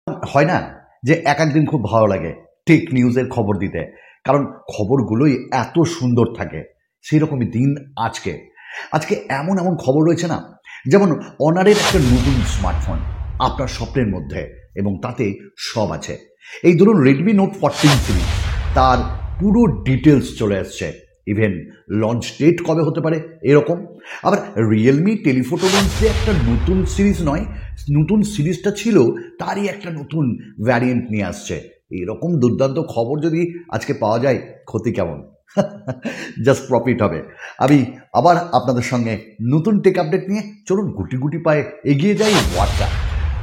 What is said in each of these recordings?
হয় না যে এক একদিন খুব ভালো লাগে টেক নিউজের খবর দিতে, কারণ খবরগুলোই এত সুন্দর থাকে। সেই রকমই দিন আজকে। আজকে এমন এমন খবর রয়েছে না, যেমন অনারের একটা নতুন স্মার্টফোন আপনার স্বপ্নের মধ্যে, এবং তাতে সব আছে। এই ধরুন রেডমি নোট 14 সিরিজ, তার পুরো ডিটেলস চলে আসছে। ইভেন লঞ্চ ডেট কবে হতে পারে এরকম। আবার রিয়েলমি টেলিফোটো লেন্স যে একটা নতুন সিরিজ নয়, নতুন সিরিজটা ছিল তারই একটা নতুন ভ্যারিয়েন্ট নিয়ে আসছে। এরকম দুর্দান্ত খবর যদি আজকে পাওয়া যায়, ক্ষতি কেমন? জাস্ট প্রফিট হবে। আমি আবার আপনাদের সঙ্গে নতুন টেক আপডেট নিয়ে চলুন গুটি গুটি পায়ে এগিয়ে যাই।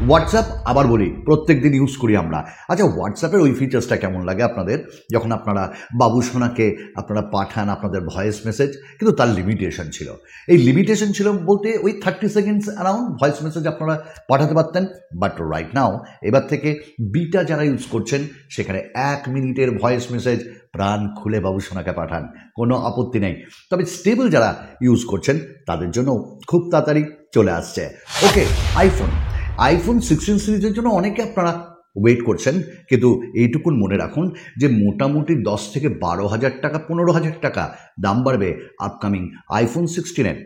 হোয়াটসঅ্যাপ আবার বলি, প্রত্যেক দিন ইউজ করি আমরা। আচ্ছা, হোয়াটসঅ্যাপের ওই ফিচার্সটা কেমন লাগে আপনাদের, যখন আপনারা বাবু সোনাকে আপনারা পাঠান আপনাদের ভয়েস মেসেজ, কিন্তু তার লিমিটেশন ছিল। এই লিমিটেশন ছিল বলতে ওই 30 সেকেন্ডস অ্যারাউন্ড ভয়েস মেসেজ আপনারা পাঠাতে পারতেন। বাট রাইট নাও, এবার থেকে বিটা যারা ইউজ করছেন, সেখানে 1 মিনিটের ভয়েস মেসেজ প্রাণ খুলে বাবু সোনাকে পাঠান, কোনো আপত্তি নেই। তবে স্টেবল যারা ইউজ করছেন তাদের জন্য খুব তাড়াতাড়ি চলে আসছে। ওকে, আইফোন 16 সিরিজের জন্য অনেকে আপনারা ওয়েট করছেন, কিন্তু এইটুকুন মনে রাখুন যে মোটামুটি 10 থেকে 12,000 টাকা, 15,000 টাকা দাম বাড়বে আপকামিং আইফোন 16-এর।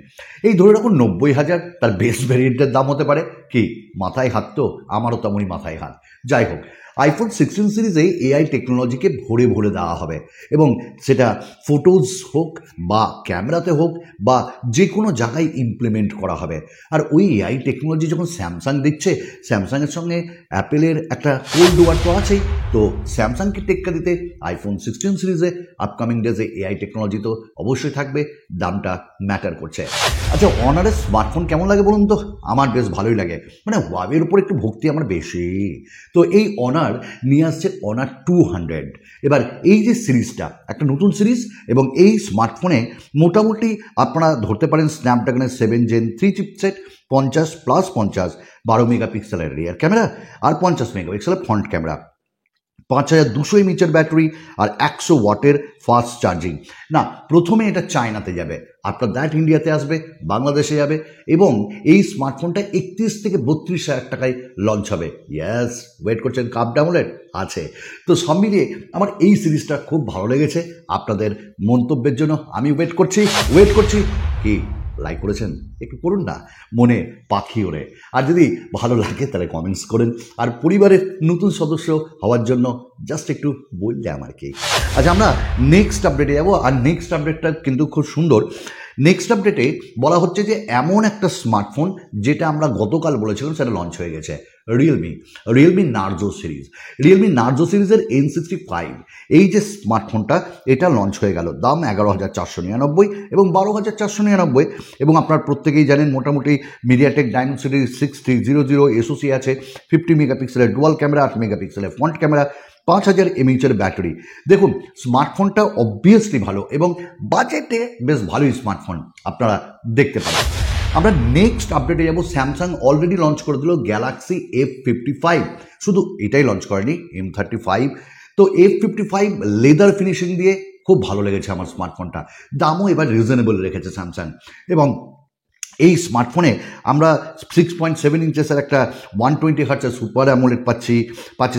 এই ধরে রাখুন 90,000 তার বেস ভ্যারিয়েন্টের দাম হতে পারে। কি মাথায় হাত? তো আমারও তেমনই মাথায় হাত। যাই হোক, আইফোন 16 সিরিজে এআই টেকনোলজিকে ভরে ভরে দেওয়া হবে, এবং সেটা ফটোজ হোক বা ক্যামেরাতে হোক বা যে কোনো জায়গায় ইমপ্লিমেন্ট করা হবে। আর ওই এআই টেকনোলজি যখন স্যামসাং দিচ্ছে, স্যামসাংয়ের সঙ্গে অ্যাপেলের একটা কোল্ড ওয়ার তো আছেই। তো স্যামসাংকে টেক্কা দিতে আইফোন 16 সিরিজে আপকামিং ডেজে এআই টেকনোলজি তো অবশ্যই থাকবে, দামটা ম্যাটার করছে। আচ্ছা, অনারের স্মার্টফোন কেমন লাগে বলুন তো? আমার বেশ ভালোই লাগে, মানে ওয়াবের উপর একটু ভক্তি আমার বেশি। তো এই অনার নিয়ে আসছে অনার 200। এবার এই যে সিরিজটা একটা নতুন সিরিজ, এবং এই স্মার্টফোনে মোটামুটি আপনারা ধরতে পারেন স্ন্যাপড্রাগনের 7 Gen 3 চিপসেট, 50+50 12 মেগাপিক্সেলের রিয়ার ক্যামেরা, আর 50 মেগাপিক্সেলের ফ্রন্ট ক্যামেরা, 5200 mAh ব্যাটারি, আর 100 ওয়াটের ফাস্ট চার্জিং। না, প্রথমে এটা চায়নাতে যাবে, আফটার দ্যাট ইন্ডিয়াতে আসবে, বাংলাদেশে যাবে, এবং এই স্মার্টফোনটা 31 থেকে 32,000 টাকায় লঞ্চ হবে। ইয়েস, ওয়েট করছেন? কাপ ডাউনলোড আছে। তো সব মিলিয়ে আমার এই সিরিজটা খুব ভালো লেগেছে। আপনাদের মন্তব্যের জন্য আমি ওয়েট করছি। কি লাইক করেছেন? একটু করুন না, মনে পাখি ওড়ে। আর যদি ভালো লাগে তাহলে কমেন্টস করেন, আর পরিবারের নতুন সদস্য হওয়ার জন্য জাস্ট একটু বললে আমার কি। আচ্ছা, আমরা নেক্সট আপডেটে যাবো, আর নেক্সট আপডেটটা কিন্তু খুব সুন্দর। নেক্সট আপডেটে বলা হচ্ছে যে এমন একটা স্মার্টফোন যেটা আমরা গতকাল বলেছিলাম সেটা লঞ্চ হয়ে গেছে, রিয়েলমি নার্জো সিরিজের N65। এই যে স্মার্টফোনটা, এটা লঞ্চ হয়ে গেল। দাম 11,499 এবং 12,499। এবং আপনার প্রত্যেকেই জানেন মোটামুটি মিডিয়াটেক ডাইমেনসিটি 6300 এসওসি আছে, 50 মেগাপিক্সেলের ডুয়াল ক্যামেরা, 8 মেগাপিক্সেলের ফ্রন্ট ক্যামেরা, 5000 mAh ব্যাটারি। দেখুন, স্মার্টফোনটা অবভিয়াসলি ভালো, এবং বাজেটে বেশ ভালোই স্মার্টফোন আপনারা দেখতে পাবেন। আমরা নেক্সট আপডেটে যাব। স্যামসাং অলরেডি লঞ্চ করে দিল গ্যালাক্সি F55। শুধু এটাই লঞ্চ করেনি, M35। তো F55 লেদার ফিনিশিং দিয়ে খুব ভালো লেগেছে আমার স্মার্টফোনটা। দামও এবার রিজনেবল রেখেছে স্যামসাং। এবং এই স্মার্টফোনে আমরা 6.7 ইঞ্চেসের একটা 120 হার্টজের সুপার অ্যামোলেড পাচ্ছি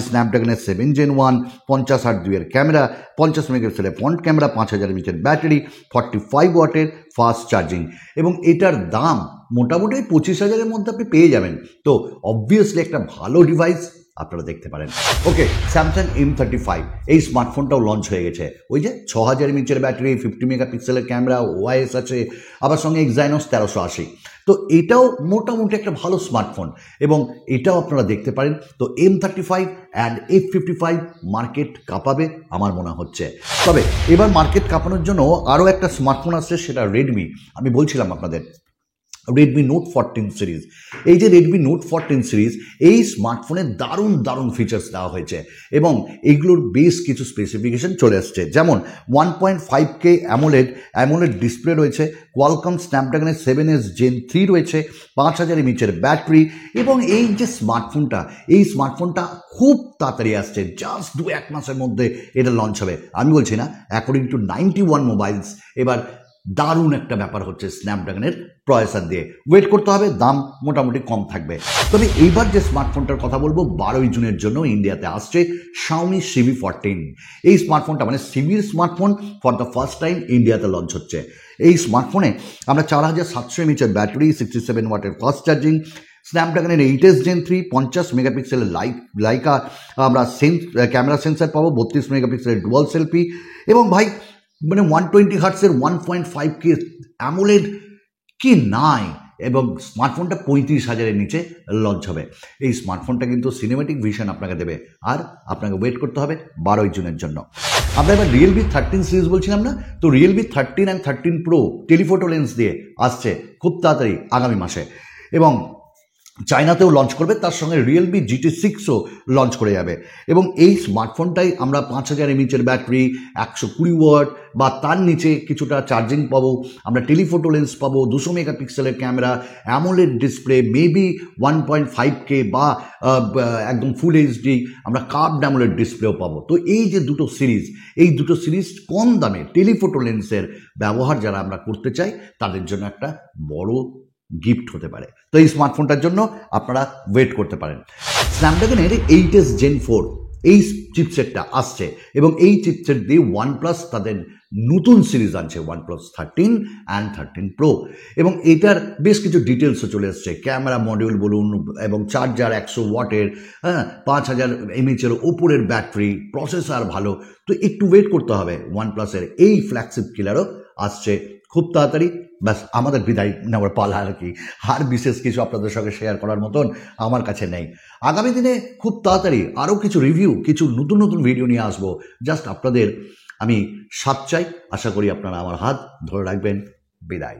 স্ন্যাপড্রাগনের 7 Gen 1, 50/8 ক্যামেরা, 50 মেগাপিক্সেলের ফ্রন্ট ক্যামেরা, 5000 mAh ব্যাটারি, 45 ওয়াটের ফাস্ট চার্জিং। এবং এটার দাম মোটামুটি 25,000-এর মধ্যে আপনি পেয়ে যাবেন। তো অবভিয়াসলি একটা ভালো ডিভাইস আপনারা দেখতে পারেন। ওকে, স্যামসাং M35 এই স্মার্টফোনটাও লঞ্চ হয়ে গেছে। ওই যে 6000 mAh ব্যাটারি, 50 মেগাপিক্সেলের ক্যামেরা, ওআইএস আছে, আবার সঙ্গে এক্সাইনোস 1380। তো এটাও মোটামুটি একটা ভালো স্মার্টফোন, এবং এটাও আপনারা দেখতে পারেন। তো M35 অ্যান্ড F55 মার্কেট কাঁপাবে আমার মনে হচ্ছে। তবে এবার মার্কেট কাঁপানোর জন্য আরও একটা স্মার্টফোন আসছে, সেটা রেডমি। আমি বলছিলাম আপনাদের রেডমি নোট 14 সিরিজ। এই যে রেডমি নোট 14 সিরিজ, এই স্মার্টফোনে দারুণ ফিচার্স দেওয়া হয়েছে, এবং এগুলোর বেশ কিছু স্পেসিফিকেশন চলে আসছে। যেমন 1.5K অ্যামোলেড ডিসপ্লে রয়েছে, কোয়ালকম স্ন্যাপড্রাগনের 7S Gen 3 রয়েছে, 5000 mAh ব্যাটারি। এবং এই যে স্মার্টফোনটা খুব তাড়াতাড়ি আসছে, জাস্ট 2-1 মাসের মধ্যে এটা লঞ্চ হবে। আমি বলছি না, অ্যাকর্ডিং টু 91 মোবাইলস, এবার দারুণ একটা ব্যাপার হচ্ছে স্ন্যাপড্রাগনের প্রসেসর দিয়ে। ওয়েট করতে হবে, দাম মোটামুটি কম থাকবে। তবে এইবার যে স্মার্টফোনটার কথা বলবো 12ই জুনের জন্য ইন্ডিয়াতে আসছে Xiaomi CV14। এই স্মার্টফোনটা মানে সিভির smartphone for the first time ইন্ডিয়াতে লঞ্চ হচ্ছে। এই স্মার্টফোনে আমরা 4700 mAh ব্যাটারি, 67 ওয়াটের ফাস্ট চার্জিং, স্ন্যাপড্রাগনের 8S Gen 3, 50 মেগাপিক্সেলের লাইকা আমরা ক্যামেরা সেন্সার পাবো, 32 মেগাপিক্সেলের ডুয়াল সেলফি, এবং ভাই মানে 120 হার্টসের 1.5K অ্যামোলেড কি নাই, এবং স্মার্টফোনটা 35,000-এর নিচে লঞ্চ হবে। এই স্মার্টফোনটা কিন্তু সিনেমেটিক ভিশন আপনাকে দেবে, আর আপনাকে ওয়েট করতে হবে 12ই জুনের জন্য। আমরা এবার Realme 13 সিরিজ বলছিলাম না, তো Realme 13 and 13 Pro telephoto lens দিয়ে আসছে খুব তাড়াতাড়ি আগামী মাসে, এবং চায়নাতেও লঞ্চ করবে, তার সঙ্গে Realme GT6ও লঞ্চ করে যাবে। এবং এই স্মার্টফোনটাই আমরা 5000 mAh ব্যাটারি, 120 ওয়াট বা তার নিচে কিছুটা চার্জিং পাবো, আমরা টেলিফোটো লেন্স পাবো, 200 মেগাপিক্সেলের camera, AMOLED display, maybe 1.5K বা একদম ফুল এইচডি আমরা কার্ভড অ্যামোলেড ডিসপ্লেও পাবো। তো এই যে দুটো সিরিজ কম দামে টেলিফোটো লেন্সের ব্যবহার যারা আমরা করতে চাই তাদের জন্য একটা বড় গিফট হতে পারে। তো এই স্মার্টফোনটার জন্য আপনারা ওয়েট করতে পারেন। স্ন্যাপড্রাগনের 8S Gen 4 এই চিপসেটটা আসছে, এবং এই চিপসেট দিয়ে OnePlus তাদের নতুন সিরিজ আনছে, OnePlus 13 and 13 Pro, এবং এটার বেশ কিছু ডিটেলসও চলে এসছে। ক্যামেরা মডিউল বলুন, এবং চার্জার 100 ওয়াটের, 5000 mAh ওপরের ব্যাটারি, প্রসেসর ভালো। তো একটু ওয়েট করতে হবে। OnePlus-এর এই ফ্ল্যাগশিপ কিলারও আসছে খুব তাড়াতাড়ি। ব্যাস, আমাদের বিদায় নেওয়ার পালা আর কি। আর বিশেষ কিছু আপনাদের সঙ্গে শেয়ার করার মতন আমার কাছে নেই। আগামী দিনে খুব তাড়াতাড়ি আরও কিছু রিভিউ, কিছু নতুন নতুন ভিডিও নিয়ে আসবো। জাস্ট আপনাদের আমি সাথ চাই। আশা করি আপনারা আমার হাত ধরে রাখবেন। বিদায়।